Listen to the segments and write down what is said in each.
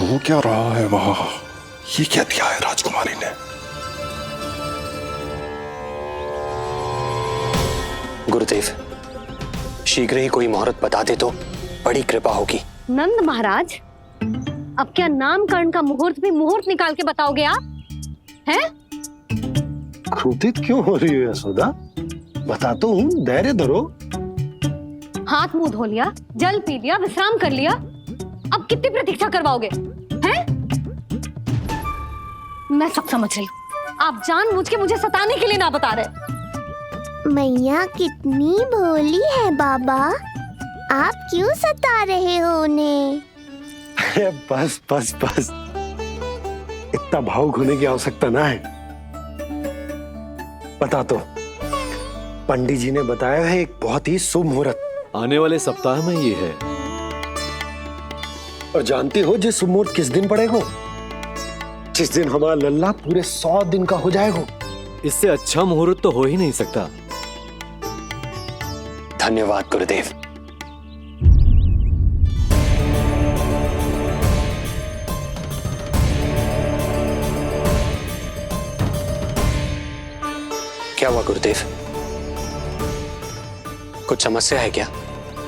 हो क्या रहा है वहां? ये क्या दिया है राजकुमारी ने? गुरुदेव, शीघ्र ही कोई मुहूर्त बता दे तो बड़ी कृपा होगी। नंद महाराज, अब क्या नामकरण का मुहूर्त भी मुहूर्त निकाल के बताओगे आप? हैं? क्रोधित क्यों हो रही हो यशोदा? बताता हूँ, धैर्य धरो। हाथ मुंह धो लिया, जल पी लिया, विश्राम कर लिया, अब कितनी प्रतीक्षा करवाओगे? हैं? मैं सब समझ रही हूँ, आप जानबूझ के मुझे सताने के लिए ना बता रहे। मैया कितनी भोली है बाबा, आप क्यों सता रहे हो उन्हें? बस बस बस, इतना भावुक होने की आवश्यकता ना है। बता तो, पंडित जी ने बताया है एक बहुत ही शुभ मुहूर्त आने वाले सप्ताह में ये है। और जानते हो जिस शुभ मुहूर्त किस दिन पड़ेगा? जिस दिन हमारा लल्ला पूरे 100 दिन का हो जाएगा। इससे अच्छा मुहूर्त तो हो ही नहीं सकता। धन्यवाद गुरुदेव। क्या हुआ गुरुदेव? कुछ समस्या है क्या?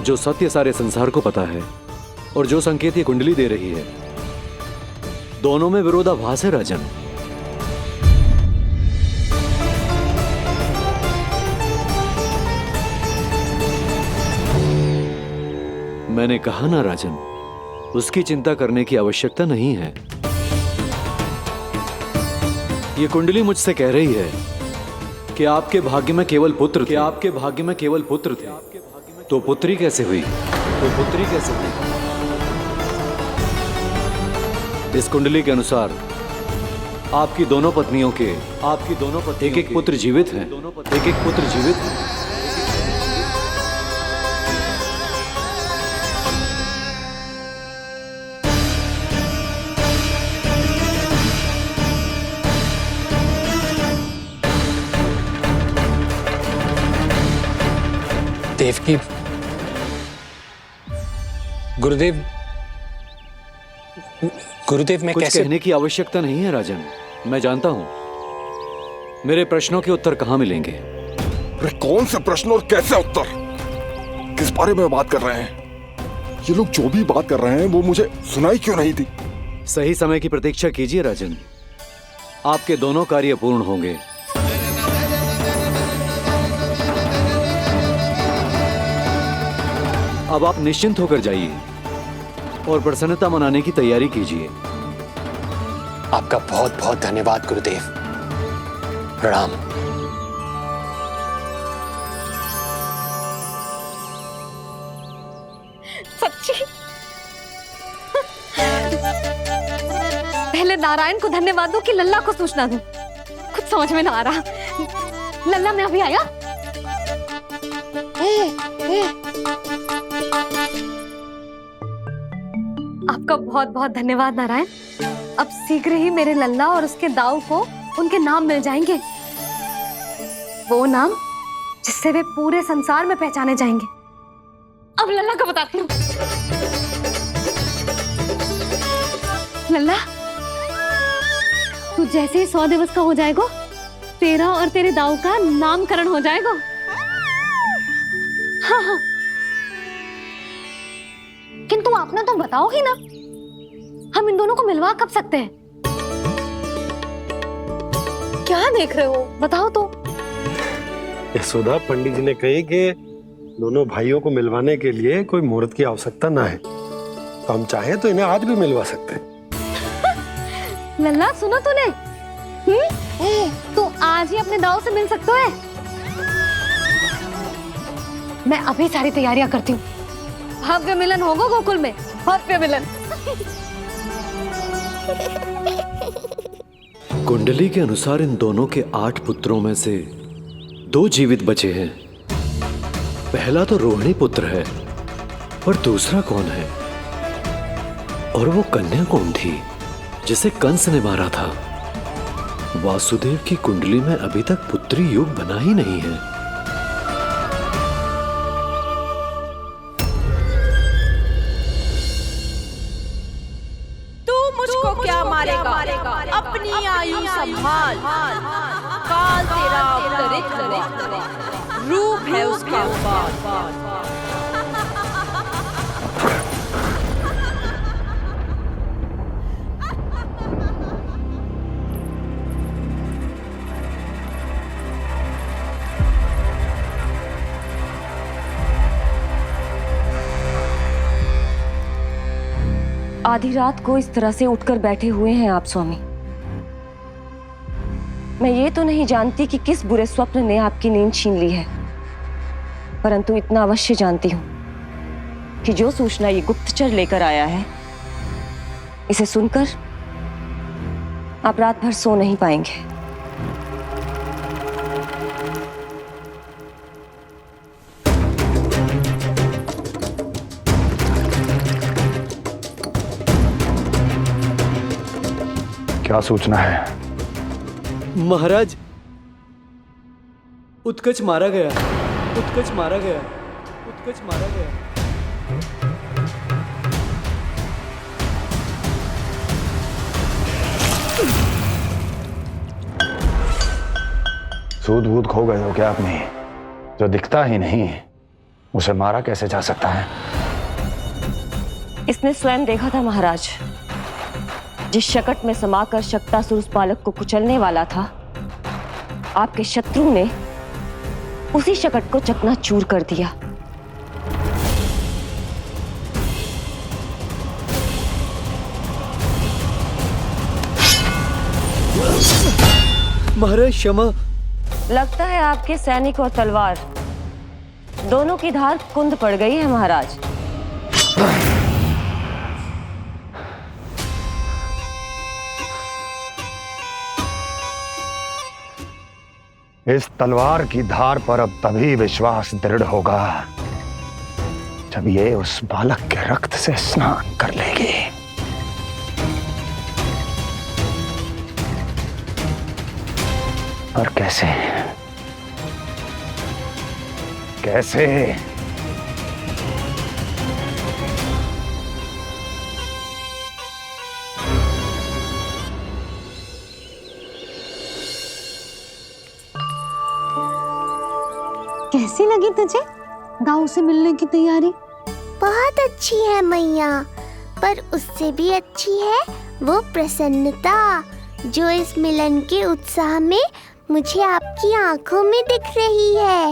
जो सत्य सारे संसार को पता है और जो संकेत ये कुंडली दे रही है, दोनों में विरोधाभास है राजन। मैंने कहा ना राजन, उसकी चिंता करने की आवश्यकता नहीं है। ये कुंडली मुझसे कह रही है कि आपके भाग्य में केवल पुत्र थे। आपके भाग्य में केवल पुत्र थे, तो पुत्री कैसे हुई? इस कुंडली के अनुसार आपकी दोनों पत्नियों के एक एक पुत्र जीवित हैं। देवकी, गुरुदेव मैं कुछ कैसे? कहने की आवश्यकता नहीं है राजन, मैं जानता हूं मेरे प्रश्नों के उत्तर कहां मिलेंगे। अरे कौन से प्रश्न और कैसे उत्तर? किस बारे में बात कर रहे हैं? ये लोग जो भी बात कर रहे हैं वो मुझे सुनाई क्यों नहीं थी? सही समय की प्रतीक्षा कीजिए राजन, आपके दोनों कार्य पूर्ण होंगे। अब आप निश्चिंत होकर जाइए और प्रसन्नता मनाने की तैयारी कीजिए। आपका बहुत बहुत धन्यवाद गुरुदेव। प्रणाम। सच्ची? पहले नारायण को धन्यवाद दूं कि लल्ला को सूचना दूं? कुछ समझ में ना आ रहा। लल्ला मैं अभी आया। आपका बहुत बहुत धन्यवाद नारायण। अब शीघ्र ही मेरे लल्ला और उसके दाऊ को उनके नाम मिल जाएंगे, वो नाम जिससे वे पूरे संसार में पहचाने जाएंगे। अब लल्ला को बताती हूँ। लल्ला, तू जैसे ही 100 दिवस का हो जाएगा, तेरा और तेरे दाऊ का नामकरण हो जाएगा। हाँ हाँ, किंतु आपने तो बताओ ही ना, हम इन दोनों को मिलवा कब सकते हैं? क्या देख रहे हो, बताओ तो। यशोदा, पंडित जी ने कही कि दोनों भाइयों को मिलवाने के लिए कोई मुहूर्त की आवश्यकता ना है, तो हम चाहे तो इन्हें आज भी मिलवा सकते हैं। लल्ला सुनो तूने, तू आज ही अपने दाऊ से मिल सकते है। मैं अभी सारी तैयारियां करती हूँ। भव्य मिलन होगा गोकुल में, भव्य मिलन। कुंडली के अनुसार इन दोनों के 8 पुत्रों में से 2 जीवित बचे हैं। पहला तो रोहिणी पुत्र है, पर दूसरा कौन है? और वो कन्या कौन थी जिसे कंस ने मारा था? वासुदेव की कुंडली में अभी तक पुत्री योग बना ही नहीं है। रूप है उसका। आधी रात को इस तरह से उठकर बैठे हुए हैं आप स्वामी। मैं ये तो नहीं जानती कि किस बुरे स्वप्न ने आपकी नींद छीन ली है, परंतु इतना अवश्य जानती हूं कि जो सूचना ये गुप्तचर लेकर आया है, इसे सुनकर आप रात भर सो नहीं पाएंगे। क्या सूचना है? महाराज, उत्कच मारा गया, उत्कच मारा गया, उत्कच मारा गया। सूद वूद खो गए हो क्या अपनी? जो दिखता ही नहीं उसे मारा कैसे जा सकता है? इसने स्वयं देखा था महाराज। जिस शकट में समाकर शक्तासुर उस बालक को कुचलने वाला था, आपके शत्रु ने उसी शकट को चकनाचूर कर दिया। महाराज क्षमा। लगता है आपके सैनिक और तलवार दोनों की धार कुंद पड़ गई है महाराज। इस तलवार की धार पर अब तभी विश्वास दृढ़ होगा जब ये उस बालक के रक्त से स्नान कर लेगी। और कैसे? कैसे? कैसी लगी तुझे दाऊ से मिलने की तैयारी? बहुत अच्छी है मैया, पर उससे भी अच्छी है वो प्रसन्नता जो इस मिलन के उत्साह में मुझे आपकी आंखों में दिख रही है।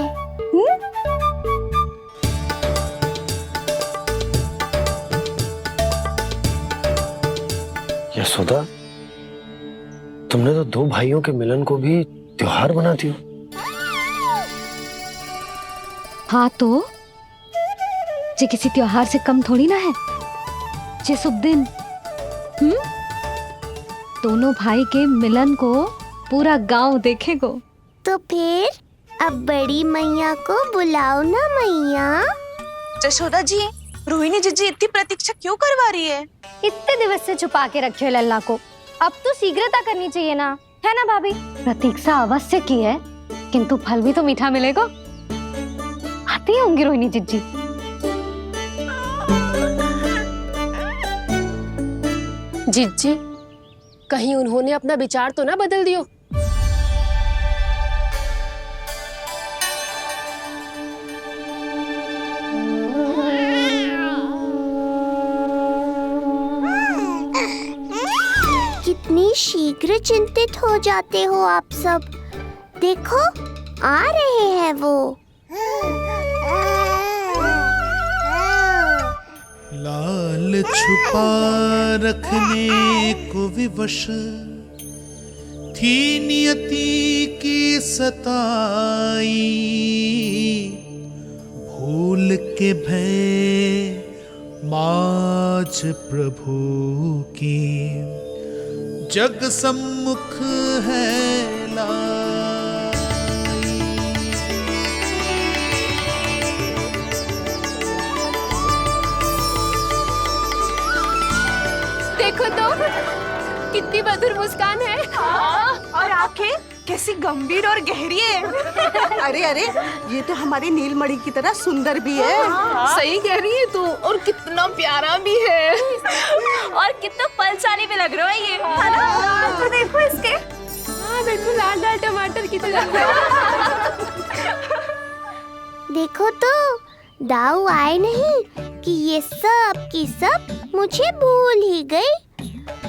यशोदा, तुमने तो दो भाइयों के मिलन को भी त्योहार बना दिया। हाँ तो ये किसी त्योहार से कम थोड़ी ना है। ये शुभ दिन दोनों भाई के मिलन को पूरा गांव देखेगो। तो फिर अब बड़ी मैया को बुलाओ ना मैया। यशोदा जी, रोहिणी जीजी इतनी प्रतीक्षा क्यों करवा रही है? इतने दिवस से छुपा के रखे हो लल्ला को, अब तो शीघ्रता करनी चाहिए ना, है ना भाभी? प्रतीक्षा अवश्य की है, किंतु फल भी तो मीठा मिलेगा। आती होंगी रोहिणी जीजी। जीजी, कहीं उन्होंने अपना विचार तो ना बदल दियो? कितनी शीघ्र चिंतित हो जाते हो आप सब। देखो आ रहे हैं वो। लाल छुपा रखने को विवश थी नियति की सताई, भूल के भय माज प्रभु की जग सम्मुख है देखो तो कितनी मधुर मुस्कान है। और आंखें कैसी गंभीर और गहरी है। अरे अरे, ये तो हमारी नीलमणि की तरह सुंदर भी है। सही कह रही है तू, और कितना प्यारा भी है। और कितना फलशाली भी लग रहा है ये, है ना? तो देखो इसके। हाँ, बिल्कुल लाल लाल टमाटर की तरह। देखो तो दाऊ आए नहीं कि ये सब की सब मुझे भूल ही गई।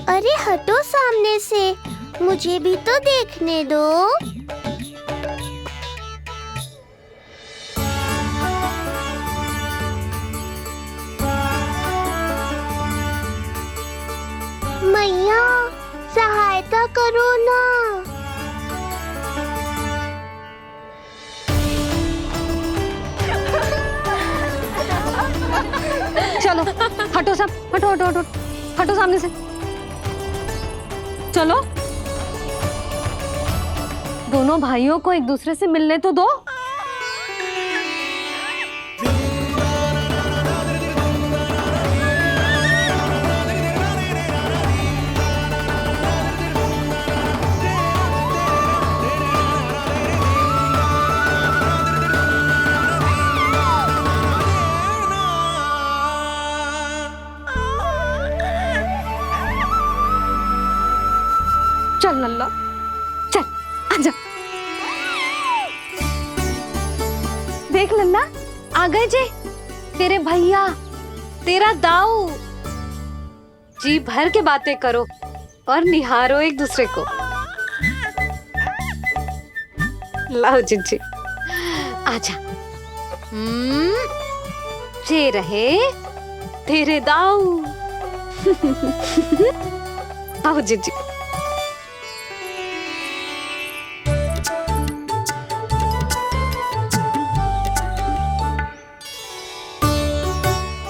अरे हटो सामने से, मुझे भी तो देखने दो। मैया सहायता करो ना। चलो हटो सब, हटो हटो हटो हटो सामने से। चलो दोनों भाइयों को एक दूसरे से मिलने तो दो। चल लल्ला, चल आजा। देख लल्ला, आ गए जे तेरे भैया, तेरा दाऊ। जी भर के बातें करो और निहारो एक दूसरे को। लाओ जिज्जी, आजा। जे रहे तेरे दाऊ। आओ जिज्जी।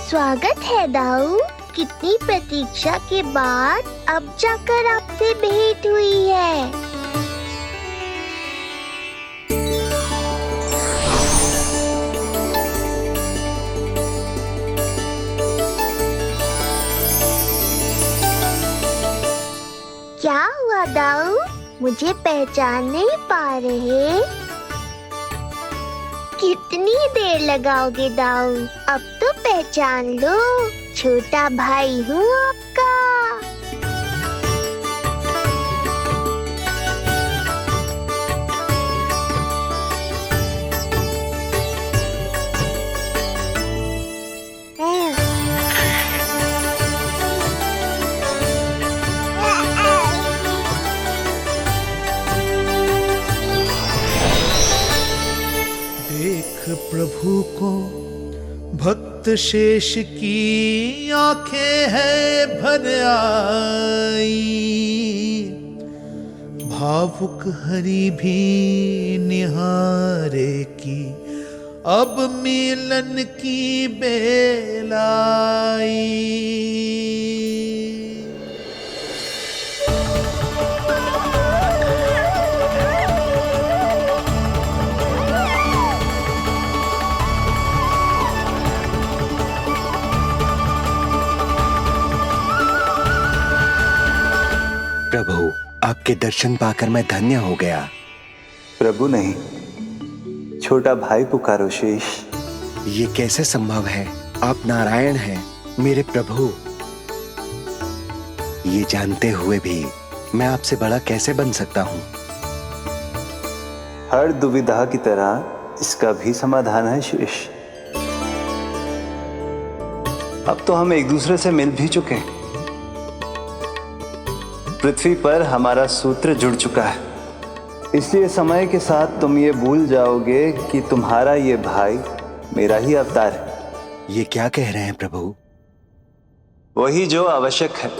स्वागत है दाऊ। कितनी प्रतीक्षा के बाद अब जाकर आपसे भेंट हुई है। क्या हुआ दाऊ, मुझे पहचान नहीं पा रहे? कितनी देर लगाओगे दाऊ? अब तो पहचान लो, छोटा भाई हूँ आपका। प्रभु को भक्त शेष की आंखें है भर आई, भावुक हरि भी निहारे की अब मिलन की बेल आई। प्रभु, आपके दर्शन पाकर मैं धन्य हो गया। प्रभु नहीं, छोटा भाई पुकारो शेष। ये कैसे संभव है? आप नारायण हैं, मेरे प्रभु। ये जानते हुए भी मैं आपसे बड़ा कैसे बन सकता हूँ? हर दुविधा की तरह इसका भी समाधान है शेष। अब तो हम एक दूसरे से मिल भी चुके हैं। पृथ्वी पर हमारा सूत्र जुड़ चुका है, इसलिए समय के साथ तुम ये भूल जाओगे कि तुम्हारा ये भाई मेरा ही अवतार है। ये क्या कह रहे हैं प्रभु? वही जो आवश्यक है।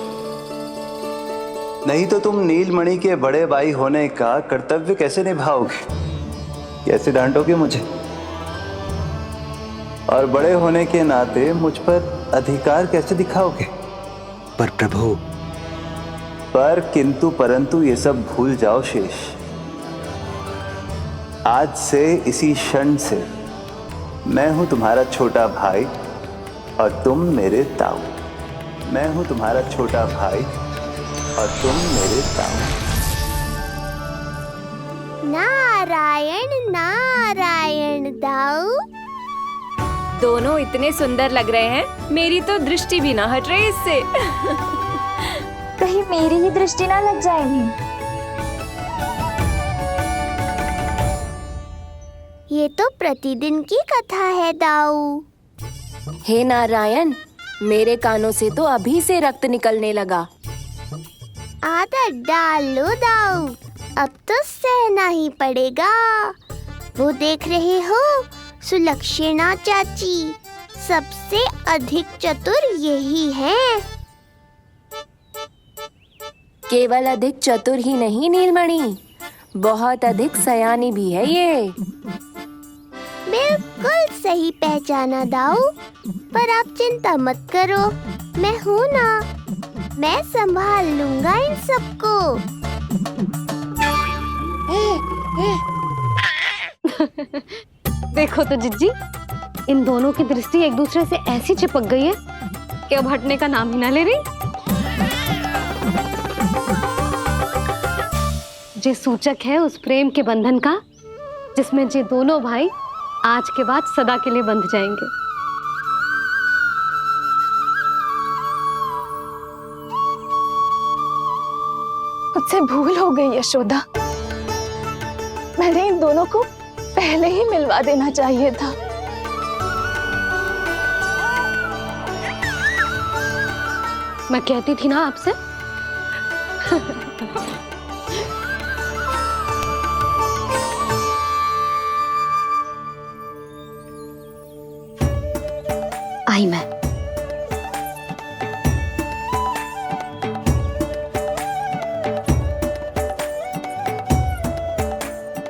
नहीं तो तुम नीलमणि के बड़े भाई होने का कर्तव्य कैसे निभाओगे? कैसे डांटोगे मुझे? और बड़े होने के नाते मुझ पर अधिकार कैसे दिखाओगे? पर प्रभु, पर किंतु परंतु ये सब भूल जाओ शेष। आज से इसी क्षण से मैं हूं तुम्हारा छोटा भाई और तुम मेरे ताऊ। मैं हूं तुम्हारा छोटा भाई और तुम मेरे ताऊ। नारायण नारायण दाऊ। दोनों इतने सुंदर लग रहे हैं, मेरी तो दृष्टि भी ना हट रही इससे। कहीं मेरी ही दृष्टि ना लग जाएगी। ये तो प्रतिदिन की कथा है दाऊ। हे नारायण, मेरे कानों से तो अभी से रक्त निकलने लगा। आदत डाल लो दाऊ, अब तो सहना ही पड़ेगा। वो देख रहे हो, सुलक्षणा चाची सबसे अधिक चतुर यही हैं। केवल अधिक चतुर ही नहीं नीलमणि, बहुत अधिक सयानी भी है ये। बिल्कुल सही पहचाना दाऊ, पर आप चिंता मत करो, मैं हूँ ना, मैं संभाल लूंगा इन सबको। देखो तो जिज्जी, इन दोनों की दृष्टि एक दूसरे से ऐसी चिपक गई है कि अब हटने का नाम ही ना ले रही। ये सूचक है उस प्रेम के बंधन का जिसमें ये दोनों भाई आज के बाद सदा के लिए बंध जाएंगे। मुझसे भूल हो गई यशोदा, मैंने इन दोनों को पहले ही मिलवा देना चाहिए था। मैं कहती थी ना आपसे। आई मैं।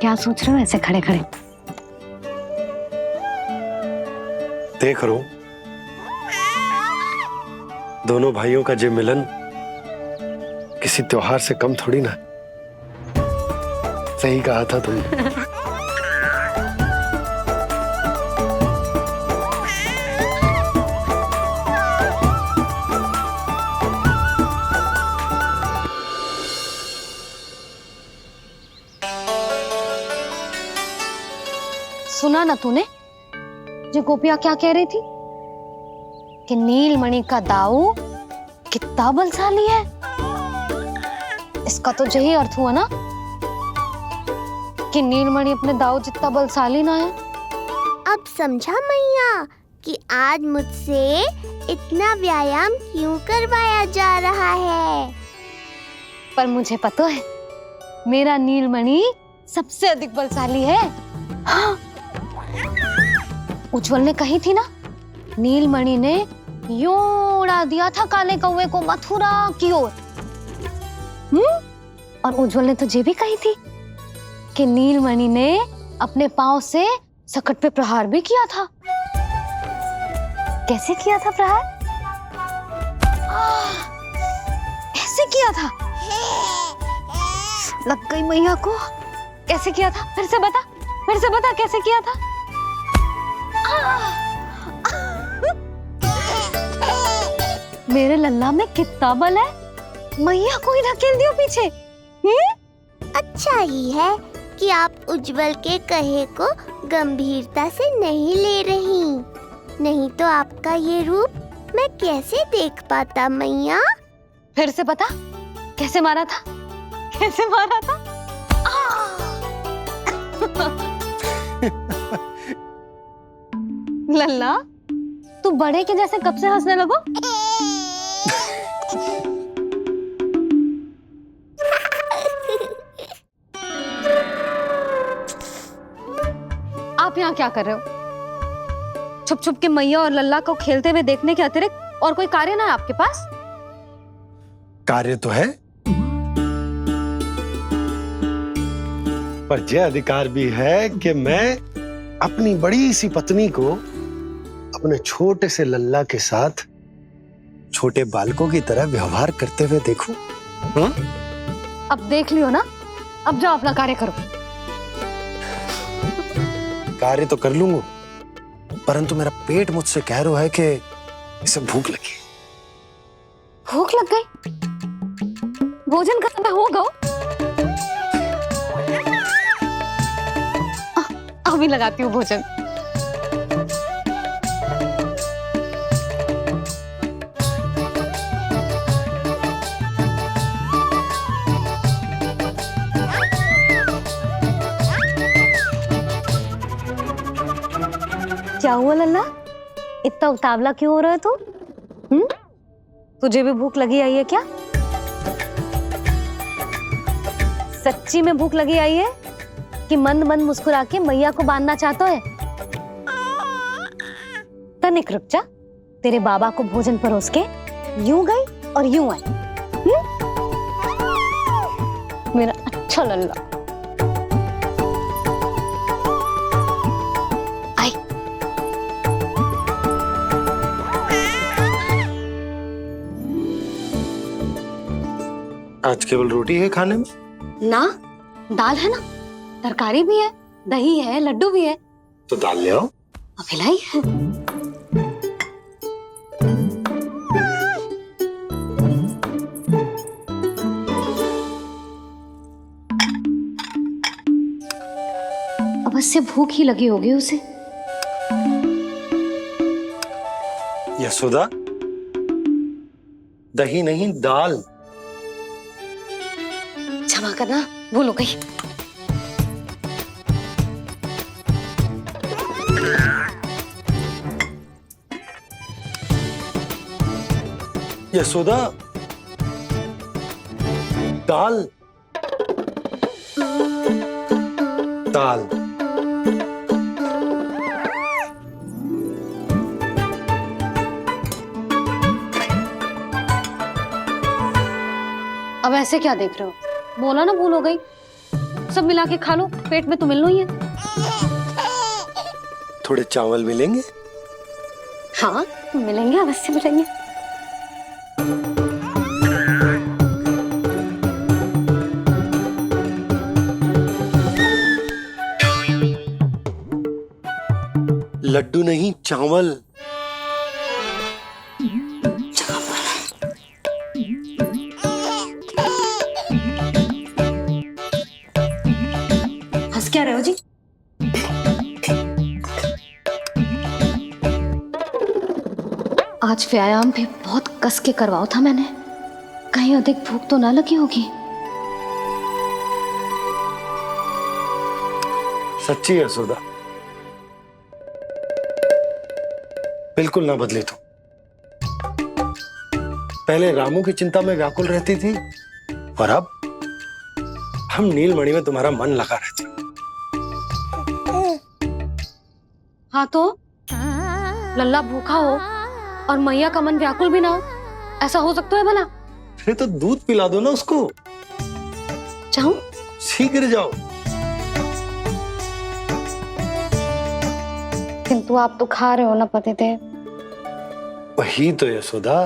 क्या सोच रहे हो ऐसे खड़े खड़े? देख रहा हूं दोनों भाइयों का ये मिलन किसी त्योहार से कम थोड़ी ना। सही कहा था तुमने। सुना ना तूने जो गोपिया क्या कह रही थी कि नीलमणि का दाऊ कितना बलशाली है। इसका तो यही अर्थ हुआ ना कि नीलमणि अपने दाऊ जितना बलशाली ना है। अब समझा मैया कि आज मुझसे इतना व्यायाम क्यों करवाया जा रहा है। पर मुझे पता है मेरा नीलमणि सबसे अधिक बलशाली है। हाँ। उज्जवल ने कही थी ना, नीलमणि ने यूं उड़ा दिया था काले कौवे को मथुरा की ओर। और उज्जवल ने तो ये भी कही थी कि नीलमणि ने अपने पांव से सकट पे प्रहार भी किया था। कैसे किया था प्रहार? ऐसे किया था। लग गई मैया को। कैसे किया था? फिर से बता कैसे किया था? मेरे लल्ला में कितना बल है। मैया को ही धकेल दियो पीछे। अच्छा ही है कि आप उज्जवल के कहे को गंभीरता से नहीं ले रही, नहीं तो आपका ये रूप मैं कैसे देख पाता मैया। फिर से बता कैसे मारा था? कैसे मारा था? लल्ला तू बड़े के जैसे कब से हंसने लगो? आप यहाँ क्या कर रहे हो? छुप छुप के मैया और लल्ला को खेलते हुए देखने के अतिरिक्त और कोई कार्य ना है आपके पास? कार्य तो है, पर यह अधिकार भी है कि मैं अपनी बड़ी सी पत्नी को अपने छोटे से लल्ला के साथ छोटे बालकों की तरह व्यवहार करते हुए देखूं। अब देख लियो ना, अब जाओ अपना कार्य करो। कार्य तो कर लूंगा, परंतु मेरा पेट मुझसे कह रहा है कि इसे भूख लगी। भूख लग गई? भोजन का समय होगा। अभी लगाती हूँ भोजन। क्या हुआ लल्ला, इतना उतावला क्यों हो रहा है तू? तुझे भी भूख लगी आई है क्या? सच्ची में भूख लगी आई है कि मंद मंद मुस्कुरा के मैया को बांधना चाहता है? तनिक रुक जा, तेरे बाबा को भोजन परोस के यूं गई और यूं आई। मेरा अच्छा लल्ला। आई। आज केवल रोटी है खाने में? ना, दाल है ना, तरकारी भी है, दही है, लड्डू भी है। तो दाल ले आओ। अभी लाई है। अवश्य भूख ही लगी होगी उसे। यशोदा, दही नहीं दाल। क्षमा करना, भूल हो गई। यशोदा, दाल दाल। अब ऐसे क्या देख रहे हो? बोला ना भूल हो गई। सब मिला के खा लो, पेट में तो मिलना ही है। थोड़े चावल मिलेंगे? हाँ मिलेंगे, अवश्य मिलेंगे। लड्डू नहीं, चावल। हंस क्या रहे हो जी? आज व्यायाम भी बहुत कस के करवाओ था मैंने, कहीं अधिक भूख तो ना लगी होगी। सच्ची यशोदा, बिल्कुल ना बदले तू। पहले रामू की चिंता में व्याकुल रहती थी और अब हम नीलमणि में तुम्हारा मन लगा रहते। हाँ तो लल्ला भूखा हो और मैया का मन व्याकुल भी ना हो, ऐसा हो सकता है भला? अरे तो दूध पिला दो ना उसको। जाऊं? शीघ्र जाओ। किंतु आप तो खा रहे हो ना पतिदेव। वही तो यशोदा,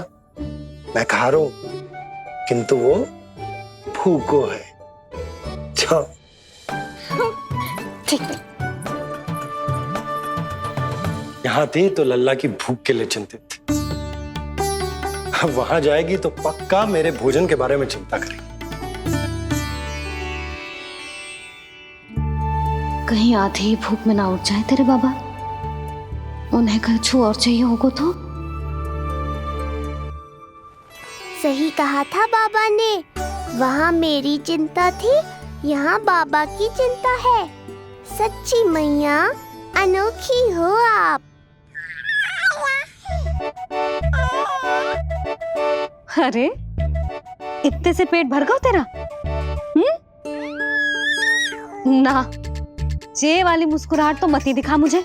मैं खा रहा हूं, किंतु वो भूखो है। जाओ। ठीक है। यहाँ थी तो लल्ला की भूख के लिए चिंतित थी, अब वहां जाएगी तो पक्का मेरे भोजन के बारे में चिंता करेगी। कहीं आधे ही भूख में ना उठ जाए तेरे बाबा, उन्हें कुछ और चाहिए होगा तो? सही कहा था बाबा ने, वहाँ मेरी चिंता थी, यहाँ बाबा की चिंता है। सच्ची मैया, अनोखी हो आप। अरे इतने से पेट भर गया तेरा? ना, ये वाली मुस्कुराहट तो मत ही दिखा मुझे।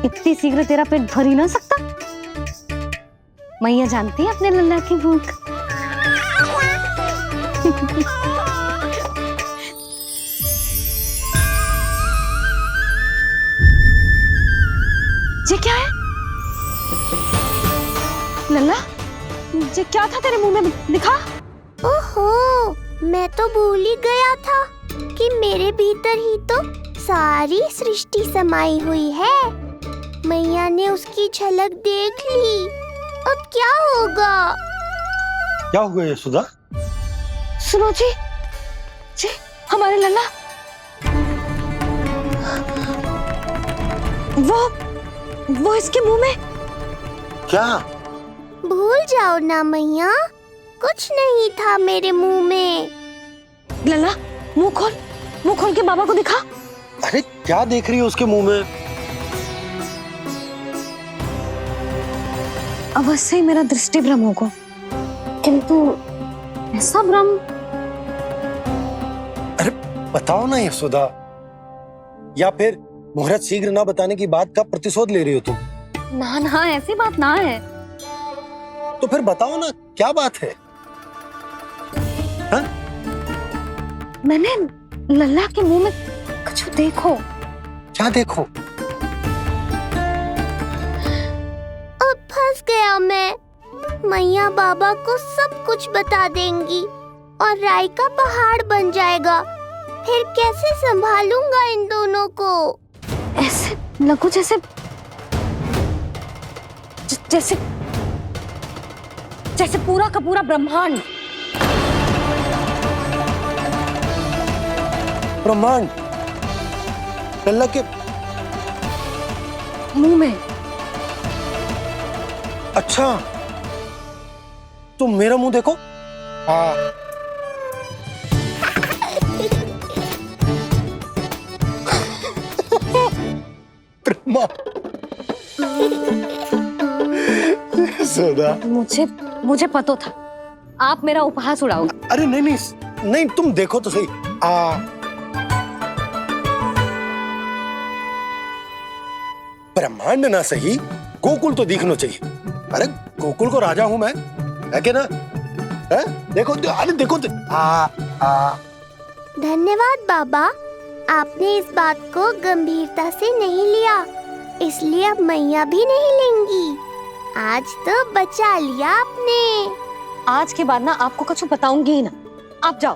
इतनी शीघ्र तेरा पेट भर ही ना सकता। मैया जानती है अपने लल्ला की भूख। ये क्या है लल्ला? ये क्या था तेरे मुंह में, दिखा। ओहो, मैं तो भूल ही गया था कि मेरे भीतर ही तो सारी सृष्टि समाई हुई है। मैया ने उसकी झलक देख ली, अब क्या होगा? क्या हुआ यशोदा? सुनो जी, जी हमारे लल्ला, वो इसके मुंह में। क्या? भूल जाओ ना मैया, कुछ नहीं था मेरे मुंह में। लल्ला मुंह खोल के बाबा को दिखा। अरे क्या देख रही है उसके मुंह में? अवश्य ही मेरा दृष्टि भ्रम होगा, किंतु ऐसा भ्रम। अरे बताओ ना यशोदा, या फिर मुहूर्त शीघ्र ना बताने की बात का प्रतिशोध ले रही हो तुम? ना ना, ऐसी बात ना है। तो फिर बताओ ना क्या बात है? हा? मैंने लल्ला के मुंह में कुछ देखो। क्या देखो? अब फंस गया मैं। मैया बाबा को सब कुछ बता देंगी और राय का पहाड़ बन जाएगा। फिर कैसे संभालूंगा इन दोनों को? ऐसे लगो जैसे जैसे जैसे पूरा का पूरा ब्रह्मांड। ब्रह्मांड लल्ला के मुंह में? अच्छा, तुम मेरा मुंह देखो। हाँ। ब्रह्मा। यशोदा, मुझे पता था आप मेरा उपहास उड़ाओगे। अरे नहीं नहीं नहीं, तुम देखो तो सही। ब्रह्मांड ना सही, गोकुल तो दिखना चाहिए। अरे गोकुल को राजा हूं मैं, है कि ना? है? देखो, अरे देखो तो। धन्यवाद बाबा, आपने इस बात को गंभीरता से नहीं लिया, इसलिए अब मैया भी नहीं लेंगी। आज तो बचा लिया आपने। आज के बाद ना आपको कुछ बताऊंगी ही ना। आप जाओ,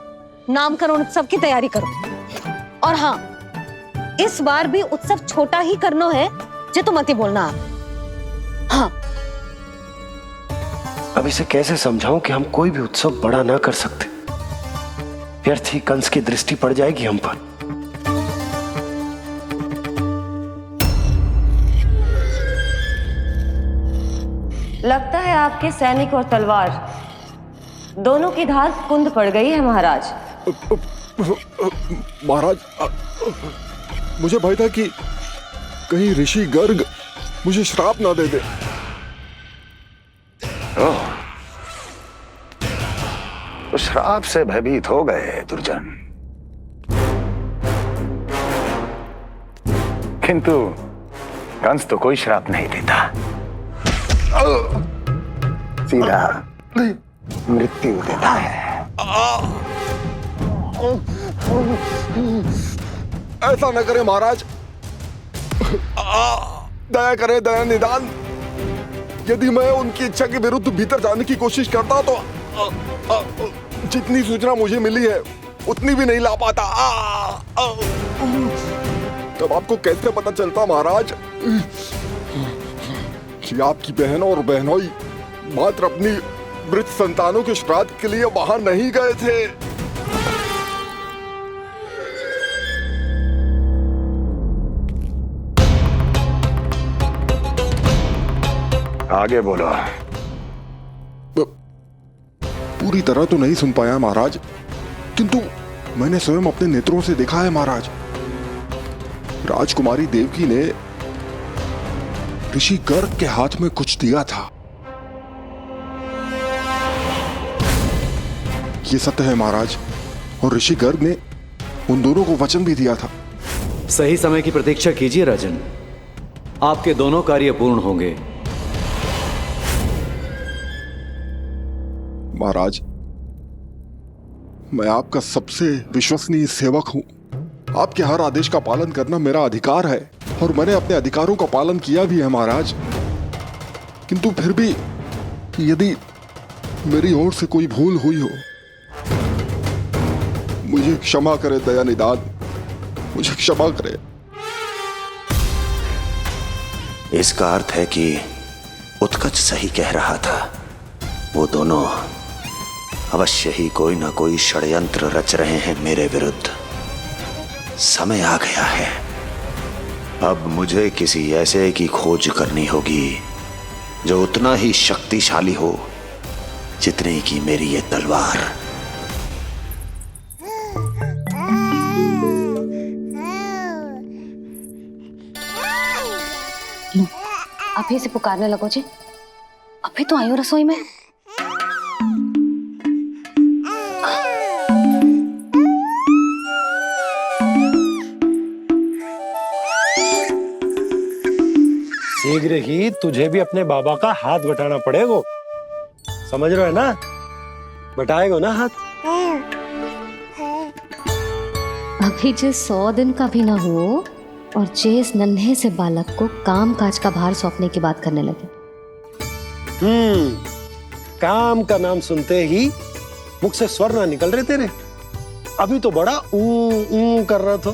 नामकरण उत्सव की तैयारी करो। और हाँ, इस बार भी उत्सव छोटा ही करना है, जे तो मत ही बोलना आप। हाँ। अब इसे कैसे समझाऊं कि हम कोई भी उत्सव बड़ा ना कर सकते? व्यर्थ ही कंस की दृष्टि पड़ जाएगी हम पर। लगता है आपके सैनिक और तलवार दोनों की धार कुंद पड़ गई है महाराज। महाराज, मुझे भय था कि कहीं ऋषि गर्ग मुझे श्राप ना दे दे। तो श्राप से भयभीत हो गए दुर्जन, किंतु कंस तो कोई श्राप नहीं देता, सीधा मृत्यु देता है। ऐसा न करे महाराज, दया करे, दया निदान। यदि मैं उनकी इच्छा के विरुद्ध भीतर जाने की कोशिश करता तो जितनी सूचना मुझे मिली है उतनी भी नहीं ला पाता। तब आपको कैसे पता चलता महाराज कि आपकी बहन और बहनोई मात्र अपनी मृत संतानों के श्राद्ध के लिए वहां नहीं गए थे? आगे बोलो। पूरी तरह तो नहीं सुन पाया महाराज, किंतु मैंने स्वयं अपने नेत्रों से देखा है महाराज। राजकुमारी देवकी ने ऋषि गर्ग के हाथ में कुछ दिया था। ये सत्य है महाराज, और ऋषि गर्ग ने उन दोनों को वचन भी दिया था। सही समय की प्रतीक्षा कीजिए राजन, आपके दोनों कार्य पूर्ण होंगे। महाराज, मैं आपका सबसे विश्वसनीय सेवक हूं। आपके हर आदेश का पालन करना मेरा अधिकार है, और मैंने अपने अधिकारों का पालन किया भी है महाराज। किंतु फिर भी यदि मेरी ओर से कोई भूल हुई हो, मुझे क्षमा करे दया निदान, मुझे क्षमा करे। इसका अर्थ है कि उत्कच सही कह रहा था। वो दोनों अवश्य ही कोई ना कोई षड्यंत्र रच रहे हैं मेरे विरुद्ध। समय आ गया है, अब मुझे किसी ऐसे की खोज करनी होगी जो उतना ही शक्तिशाली हो जितनी की मेरी ये तलवार। आप ही से पुकारने लगो जी। अभी तो आई हूँ रसोई में। शीघ्र ही तुझे भी अपने बाबा का हाथ बटाना पड़ेगा, समझ रहे हो ना? बटाएगो ना हाथ? अभी जे 100 दिन का भी ना हो और जे इस नन्हे से बालक को काम काज का भार सौंपने की बात करने लगे। काम का नाम सुनते ही मुख से स्वर ना निकल रहे तेरे। अभी तो बड़ा ऊ कर रहा था।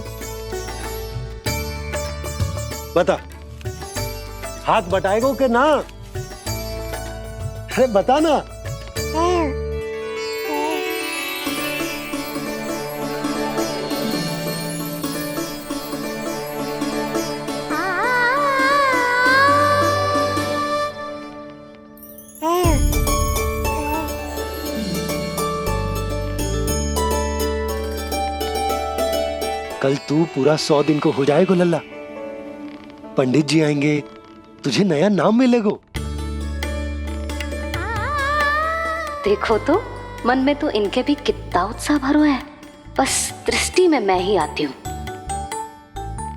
बता, हाथ बटाएगो के ना? अरे बता ना। कल तू पूरा 100 दिन को हो जाएगा लल्ला। पंडित जी आएंगे, तुझे नया नाम मिलेगा। देखो तो मन में तो इनके भी कितना उत्साह भरो है, बस दृष्टि में मैं ही आती हूँ।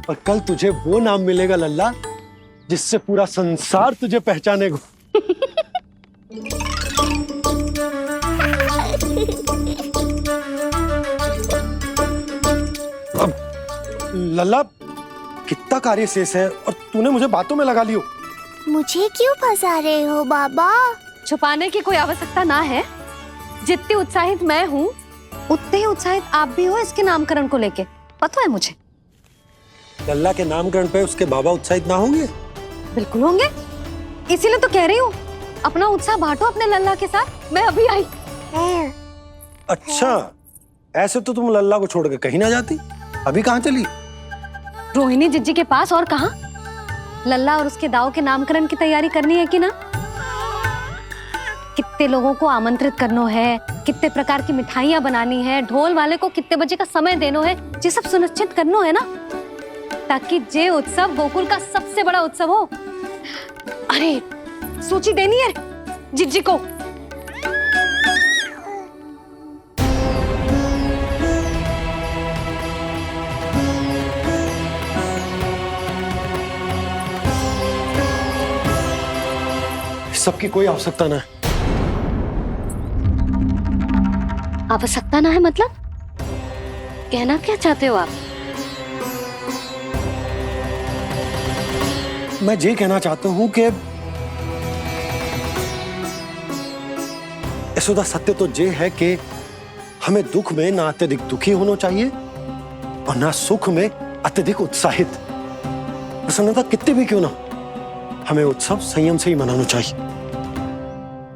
और कल तुझे वो नाम मिलेगा लल्ला जिससे पूरा संसार तुझे पहचानेगा। अब लल्ला, कितना कार्य शेष है और तूने मुझे बातों में लगा लियो। मुझे क्यों फंसा रहे हो बाबा? छुपाने की कोई आवश्यकता ना है। जितनी उत्साहित मैं हूँ उतने ही उत्साहित आप भी हो इसके नामकरण को लेके, पता है मुझे। लल्ला के नामकरण पे उसके बाबा उत्साहित ना होंगे? बिल्कुल होंगे, इसीलिए तो कह रही हूँ अपना उत्साह बांटो अपने लल्ला के साथ। मैं अभी आई। अच्छा, ऐसे तो तुम लल्ला को छोड़ के कहीं ना जाती। अभी कहाँ चली? रोहिणी जिज्जी के पास, और कहाँ। लल्ला और उसके दाऊ के नामकरण की तैयारी करनी है कि ना? कितने लोगों को आमंत्रित करना है, कितने प्रकार की मिठाइयां बनानी है, ढोल वाले को कितने बजे का समय देना है, ये सब सुनिश्चित करना है ना, ताकि ये उत्सव गोकुल का सबसे बड़ा उत्सव हो। अरे सूची देनी है जिज्जी को। सबकी कोई आवश्यकता ना है। आवश्यकता ना है मतलब? कहना क्या चाहते हो आप? मैं ये कहना चाहता हूं कि यशोदा, सत्य तो ये है कि हमें दुख में ना अत्यधिक दुखी होना चाहिए और ना सुख में अत्यधिक उत्साहित। प्रसन्नता कितनी भी क्यों ना, हमें उत्सव संयम से ही मनाना चाहिए।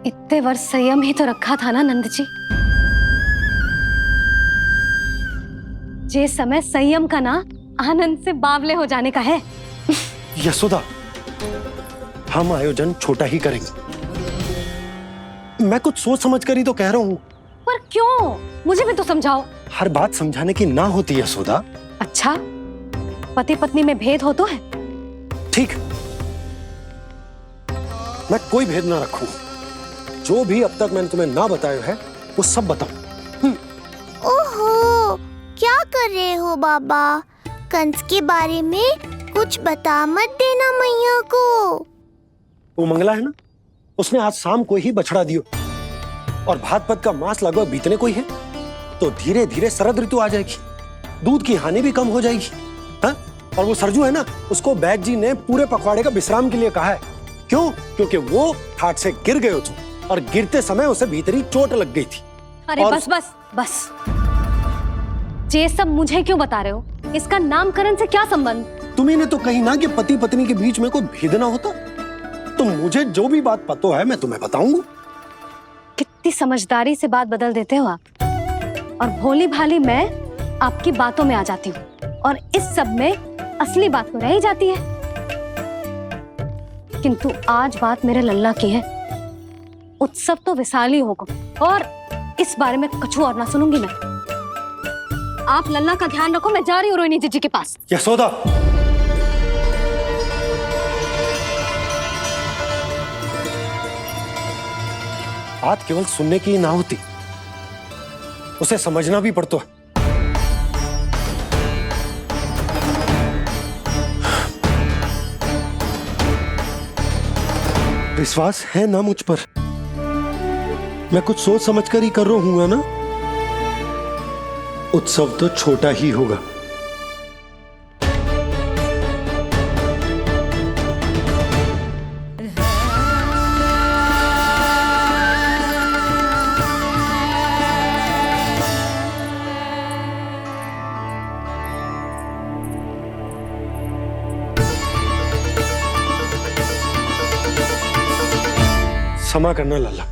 इतने वर्ष संयम ही तो रखा था ना नंद जी। ये समय संयम का ना आनंद से बावले हो जाने का है। यशोदा, हम आयोजन छोटा ही करेंगे। मैं कुछ सोच समझ कर ही तो कह रहा हूँ। पर क्यों? मुझे भी तो समझाओ। हर बात समझाने की ना होती यशोदा। अच्छा, पति पत्नी में भेद हो तो है? ठीक, मैं कोई भेद ना रखूं। जो भी अब तक मैंने तुम्हें ना बताया है वो सब बताऊं। ओहो, क्या कर रहे हो बाबा? कंस के बारे में कुछ बता मत देना मैया को। वो मंगला है ना, उसने आज शाम को ही बछड़ा दियो और भाद्रपद का मास लगभग बीतने को ही है, तो धीरे धीरे शरद ऋतु आ जाएगी, दूध की हानि भी कम हो जाएगी। हाँ? और वो सरजू है ना, उसको बैद जी ने पूरे पखवाड़े का विश्राम के लिए कहा है। क्यों? क्योंकि वो ठाट से गिर गए थे और गिरते समय उसे भीतरी चोट लग गई थी। अरे बस बस बस, ये सब मुझे क्यों बता रहे हो? इसका नामकरण से क्या संबंध? तुम्ही ने तो कही ना कि पति पत्नी के बीच में कोई भेद ना होता। तो मुझे जो भी बात पता है मैं तुम्हें बताऊंगा। कितनी समझदारी से बात बदल देते हो आप, और भोली भाली मैं आपकी बातों में आ जाती हूँ और इस सब में असली बात तो रह ही जाती है। किंतु आज बात मेरे लल्ला की है। उत्सव तो विशाल ही होगा और इस बारे में कछु और ना सुनूंगी मैं। आप लल्ला का ध्यान रखो, मैं जा रही हूँ रोहिणी जीजी के पास। यशोदा, बात केवल सुनने की ना होती, उसे समझना भी पड़ता है। विश्वास है ना मुझ पर? मैं कुछ सोच समझ कर ही कर रहा हूँ ना। उत्सव तो छोटा ही होगा। क्षमा करना लल्ला,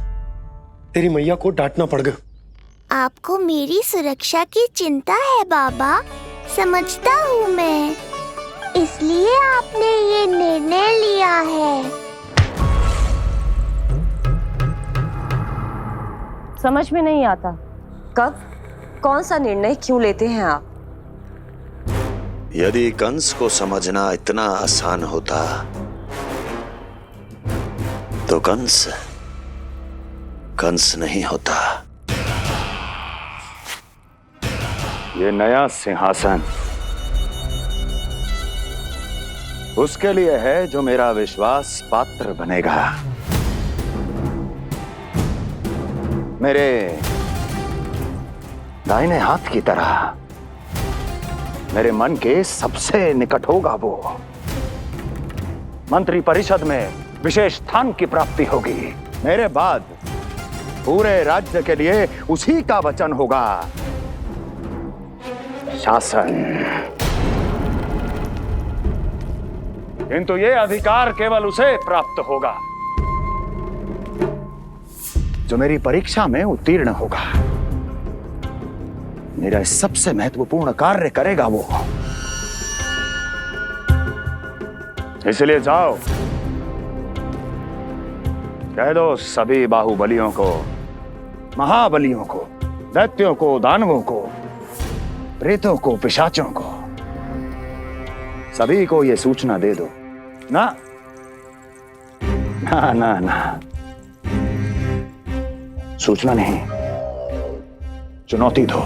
तेरी मैया को डांटना पड़ गया। आपको मेरी सुरक्षा की चिंता है बाबा, समझता हूँ मैं, इसलिए आपने ये निर्णय लिया है। समझ में नहीं आता, कब कौन सा निर्णय क्यों लेते हैं आप? यदि कंस को समझना इतना आसान होता तो कंस नहीं होता। ये नया सिंहासन उसके लिए है जो मेरा विश्वास पात्र बनेगा। मेरे दाहिने हाथ की तरह मेरे मन के सबसे निकट होगा वो। मंत्री परिषद में विशेष स्थान की प्राप्ति होगी। मेरे बाद पूरे राज्य के लिए उसी का वचन होगा। शासन। किंतु ये अधिकार केवल उसे प्राप्त होगा जो मेरी परीक्षा में उत्तीर्ण होगा। मेरा सबसे महत्वपूर्ण कार्य करेगा वो। इसलिए जाओ, कह दो सभी बाहुबलियों को, महाबलियों को, दैत्यों को, दानवों को, प्रेतों को, पिशाचों को, सभी को यह सूचना दे दो ना ना ना ना, सूचना नहीं, चुनौती दो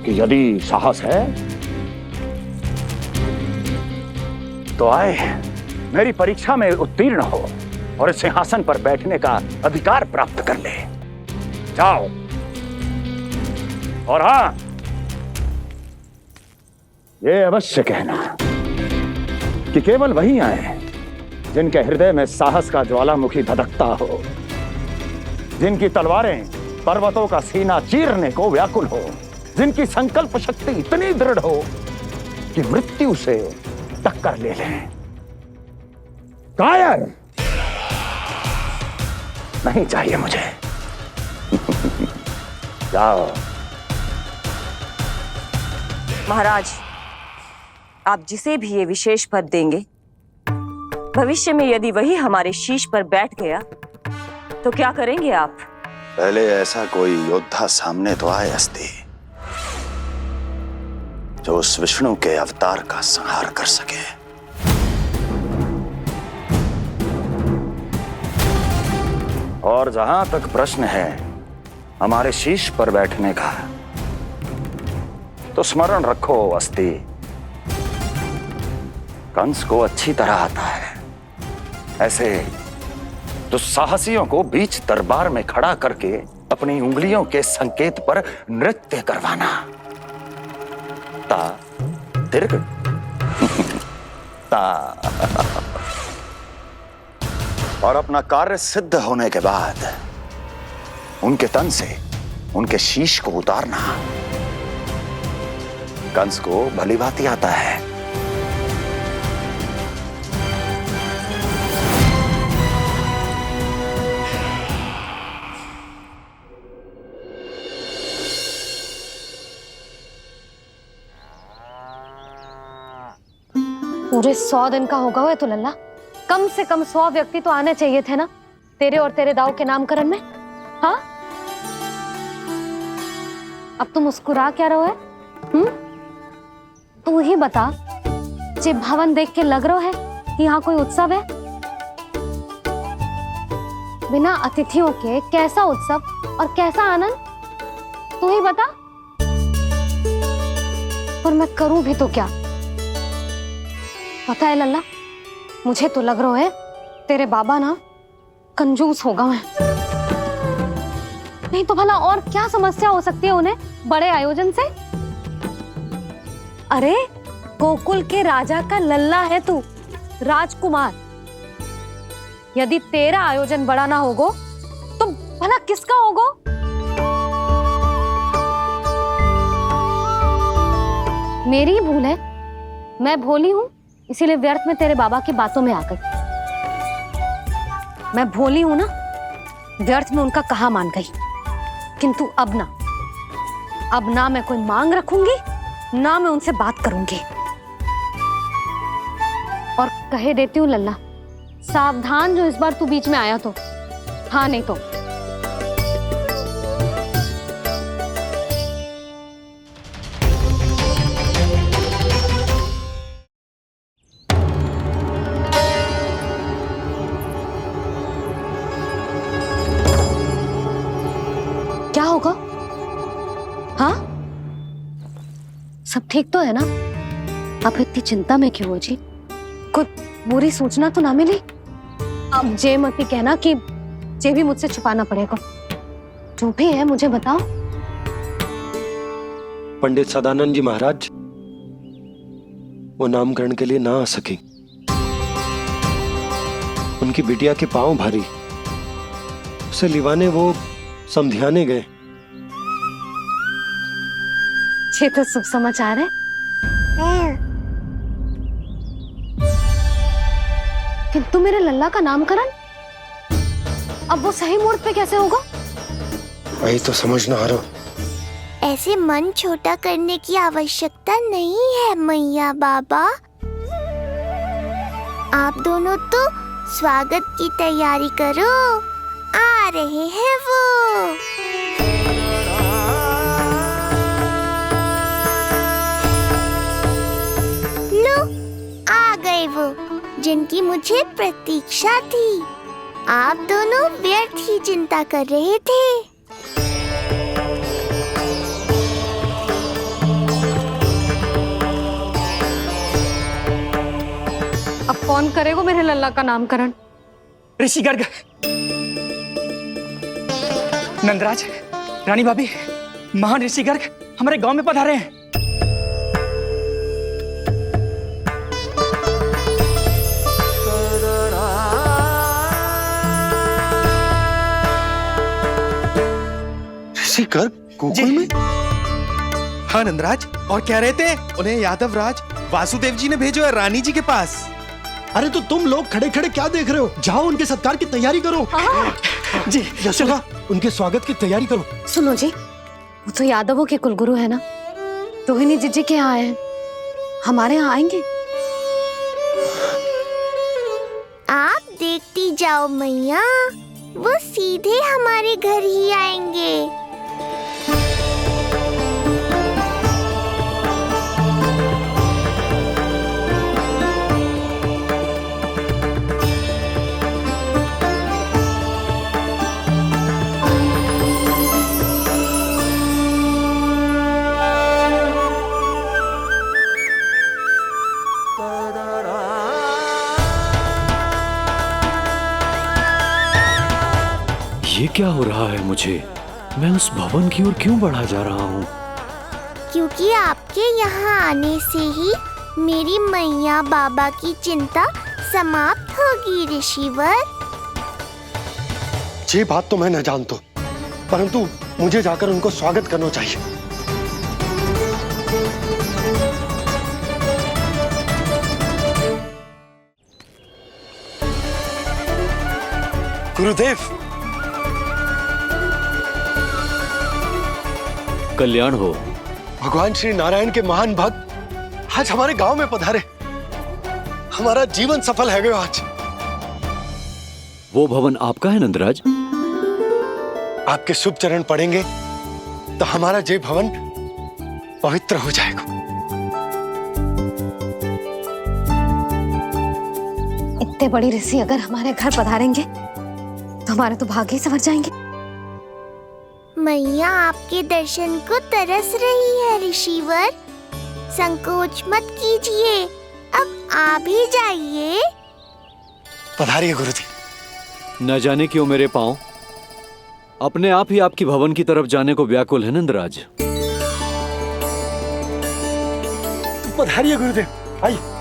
कि यदि साहस है तो आए, मेरी परीक्षा में उत्तीर्ण हो और इस सिंहासन पर बैठने का अधिकार प्राप्त कर ले। जाओ। और हां, ये अवश्य कहना कि केवल वही आए जिनके हृदय में साहस का ज्वालामुखी धधकता हो, जिनकी तलवारें पर्वतों का सीना चीरने को व्याकुल हो, जिनकी संकल्प शक्ति इतनी दृढ़ हो कि मृत्यु से टक्कर ले लें। कायर नहीं चाहिए मुझे। जाओ। महाराज, आप जिसे भी ये विशेष पद देंगे, भविष्य में यदि वही हमारे शीश पर बैठ गया तो क्या करेंगे आप? पहले ऐसा कोई योद्धा सामने तो आए अस्ति, जो उस विष्णु के अवतार का संहार कर सके। और जहां तक प्रश्न है हमारे शीश पर बैठने का, तो स्मरण रखो अस्ति, कंस को अच्छी तरह आता है ऐसे दुस्साहसियों को बीच दरबार में खड़ा करके अपनी उंगलियों के संकेत पर नृत्य करवाना। ता दीर्घ ता। और अपना कार्य सिद्ध होने के बाद उनके तन से उनके शीश को उतारना। कंस को भली भांति आता है। पूरे 100 दिन का होगा हुआ तो लल्ला, कम से कम 100 व्यक्ति तो आने चाहिए थे ना तेरे और तेरे दाऊ के नामकरण में। हाँ, अब तुम मुस्कुरा क्या रहो है? तू ही बता, जे भवन देख के लग रहा है कि यहाँ कोई उत्सव है? बिना अतिथियों के कैसा उत्सव और कैसा आनंद, तू ही बता। पर मैं करूं भी तो क्या? पता है लल्ला, मुझे तो लग रहा है तेरे बाबा ना कंजूस होगा। मैं नहीं तो भला और क्या समस्या हो सकती है उन्हें बड़े आयोजन से? अरे गोकुल के राजा का लल्ला है तू, राजकुमार। यदि तेरा आयोजन बड़ा ना होगो तो भला किसका होगो? मेरी भूल है, मैं भोली हूं, इसीलिए व्यर्थ में तेरे बाबा की बातों में आ गई। मैं भोली हूं ना, व्यर्थ में उनका कहा मान गई। किंतु अब ना मैं कोई मांग रखूंगी, ना मैं उनसे बात करूंगी। और कहे देती हूँ लल्ला, सावधान जो इस बार तू बीच में आया तो। हाँ नहीं तो क्या होगा? हाँ, सब ठीक तो है ना? आप इतनी चिंता में क्यों हो जी? कोई बुरी सूचना तो ना मिली? अब जे मत ही कहना कि जे भी मुझसे छुपाना पड़ेगा। जो भी है मुझे बताओ। पंडित सदानंद जी महाराज वो नामकरण के लिए ना आ सके। उनकी बिटिया के पांव भारी, उसे लिवाने वो समधियाने गए। ये तो शुभ समाचार है। किंतु मेरे लल्ला का नामकरण अब वो सही मुहूर्त पे कैसे होगा? वही तो समझ ना आ रहा। ऐसे मन छोटा करने की आवश्यकता नहीं है मैया बाबा। आप दोनों तो स्वागत की तैयारी करो, आ रहे हैं वो। लो, आ गए वो जिनकी मुझे प्रतीक्षा थी। आप दोनों व्यर्थ ही चिंता कर रहे थे। अब कौन करेगा मेरे लल्ला का नामकरण? ऋषि गर्ग, नंदराज, रानी भाभी, महान ऋषि गर्ग हमारे गांव में पधारे हैं। ऋषि गर्ग गोकुल में? हाँ नंदराज, और क्या रहते हैं? उन्हें यादव राज वासुदेव जी ने भेजो है रानी जी के पास। अरे तो तुम लोग खड़े खड़े क्या देख रहे हो? जाओ उनके सत्कार की तैयारी करो। जी यशोदा, उनके स्वागत की तैयारी करो। सुनो जी, वो तो यादवों के कुलगुरु है ना, रोहिणी जीजी के यहाँ आए, हमारे यहाँ आएंगे। आप देखती जाओ मैया, वो सीधे हमारे घर ही आएंगे। ये क्या हो रहा है मुझे? मैं उस भवन की ओर क्यों बढ़ा जा रहा हूँ? क्योंकि आपके यहाँ आने से ही मेरी मैया बाबा की चिंता समाप्त होगी ऋषिवर। ये बात तो मैं न जानता, परंतु मुझे जाकर उनको स्वागत करना चाहिए। गुरुदेव, कल्याण हो। भगवान श्री नारायण के महान भक्त आज हमारे गांव में पधारे। हमारा जीवन सफल है गया आज। वो भवन आपका है नंदराज? आपके शुभ चरण पड़ेंगे तो हमारा जय भवन पवित्र हो जाएगा। इतने बड़ी ऋषि अगर हमारे घर पधारेंगे तो हमारे तो भाग्य ही संवर जाएंगे। मैया आपके दर्शन को तरस रही है ऋषिवर। संकोच मत कीजिए, अब आ भी जाइए। पधारिए गुरुजी। न जाने क्यों मेरे पांव अपने आप ही आपकी भवन की तरफ जाने को व्याकुल है नंदराज। पधारिए गुरुदेव, आइए।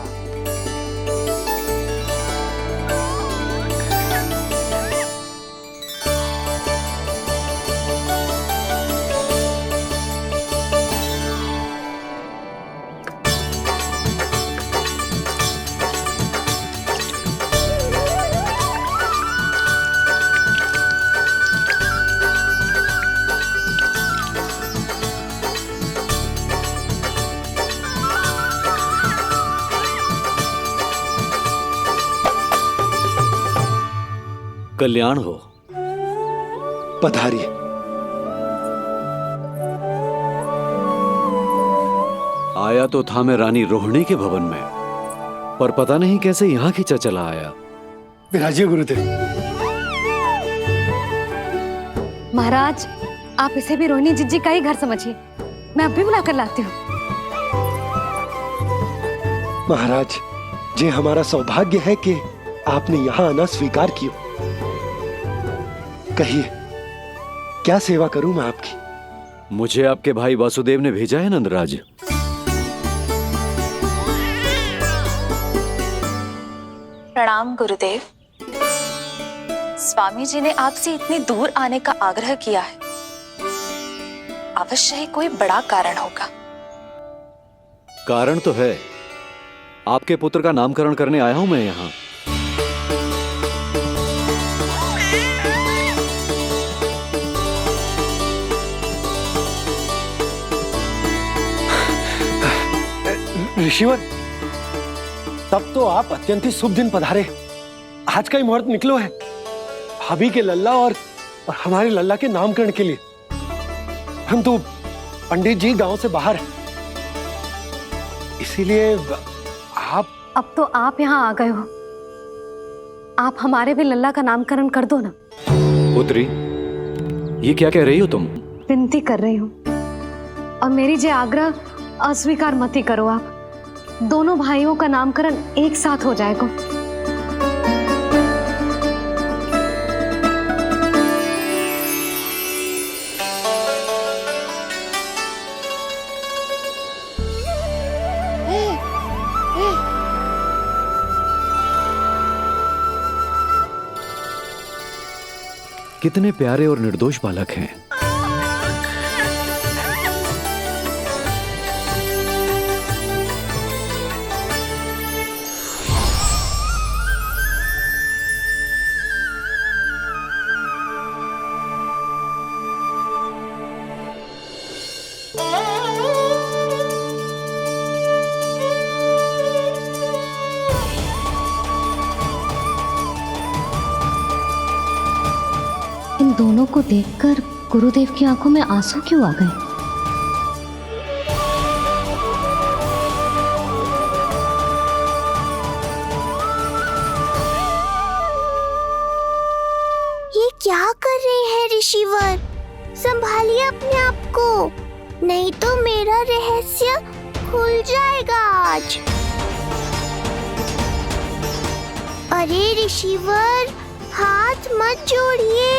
कल्याण हो। पधारिए। आया तो था मैं रानी रोहिणी के भवन में, पर पता नहीं कैसे यहाँ खींचा चला आया। विराजिए गुरुदेव। महाराज, आप इसे भी रोहिणी जिज्जी का ही घर समझिए। मैं अब भी बुलाकर लाती हूँ। महाराज, ये हमारा सौभाग्य है कि आपने यहाँ आना स्वीकार किया। कहिए, क्या सेवा करूं मैं आपकी? मुझे आपके भाई वासुदेव ने भेजा है नंदराज। प्रणाम गुरुदेव। स्वामी जी ने आपसे इतनी दूर आने का आग्रह किया है, अवश्य ही कोई बड़ा कारण होगा। कारण तो है, आपके पुत्र का नामकरण करने आया हूं मैं यहाँ। ऋषिवर, तब तो आप अत्यंत ही शुभ दिन पधारे। आज का ही मुहूर्त निकलो है भाभी के लल्ला और हमारे लल्ला के नामकरण के लिए। हम तो पंडित जी गांव से बाहर हैं, इसीलिए आप। अब तो आप यहाँ आ गए हो, आप हमारे भी लल्ला का नामकरण कर दो ना। पुत्री, ये क्या कह रही हो तुम? विनती कर रही हूँ, और मेरी जे आग्रह अस्वीकार मत ही करो। आप दोनों भाइयों का नामकरण एक साथ हो जाएगा। कितने प्यारे और निर्दोष बालक हैं। इन दोनों को देखकर गुरुदेव की आंखों में आंसू क्यों आ गए? ये क्या कर रहे हैं ऋषिवर? संभालिए अपने आप को, नहीं तो मेरा रहस्य खुल जाएगा आज। अरे ऋषिवर, हाथ मत जोड़िए।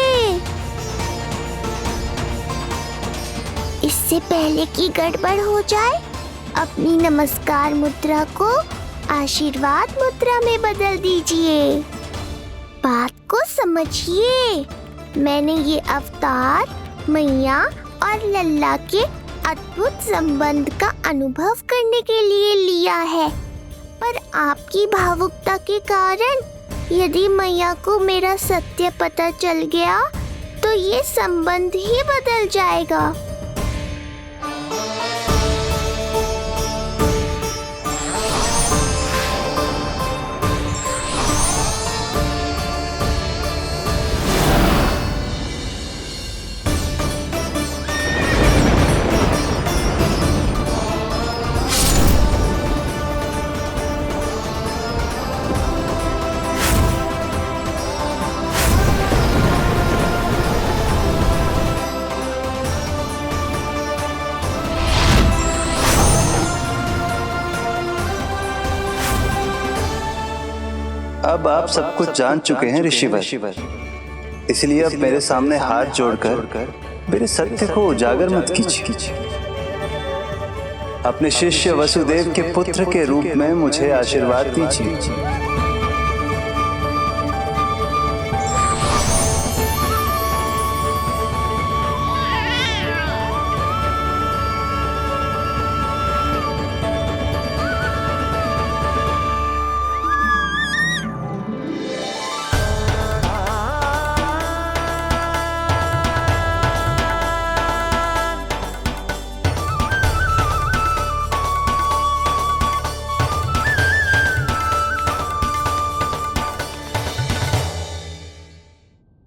इससे पहले कि गड़बड़ हो जाए, अपनी नमस्कार मुद्रा को आशीर्वाद मुद्रा में बदल दीजिए। बात को समझिए। मैंने ये अवतार मैया और लल्ला के अद्भुत संबंध का अनुभव करने के लिए लिया है, पर आपकी भावुकता के कारण यदि मैया को मेरा सत्य पता चल गया तो ये संबंध ही बदल जाएगा। अब आप सब कुछ जान चुके हैं ऋषिवर, इसलिए अब मेरे सामने हाथ जोड़कर मेरे सत्य को उजागर मत कीजिए। अपने शिष्य वसुदेव के पुत्र के रूप में मुझे आशीर्वाद दीजिए।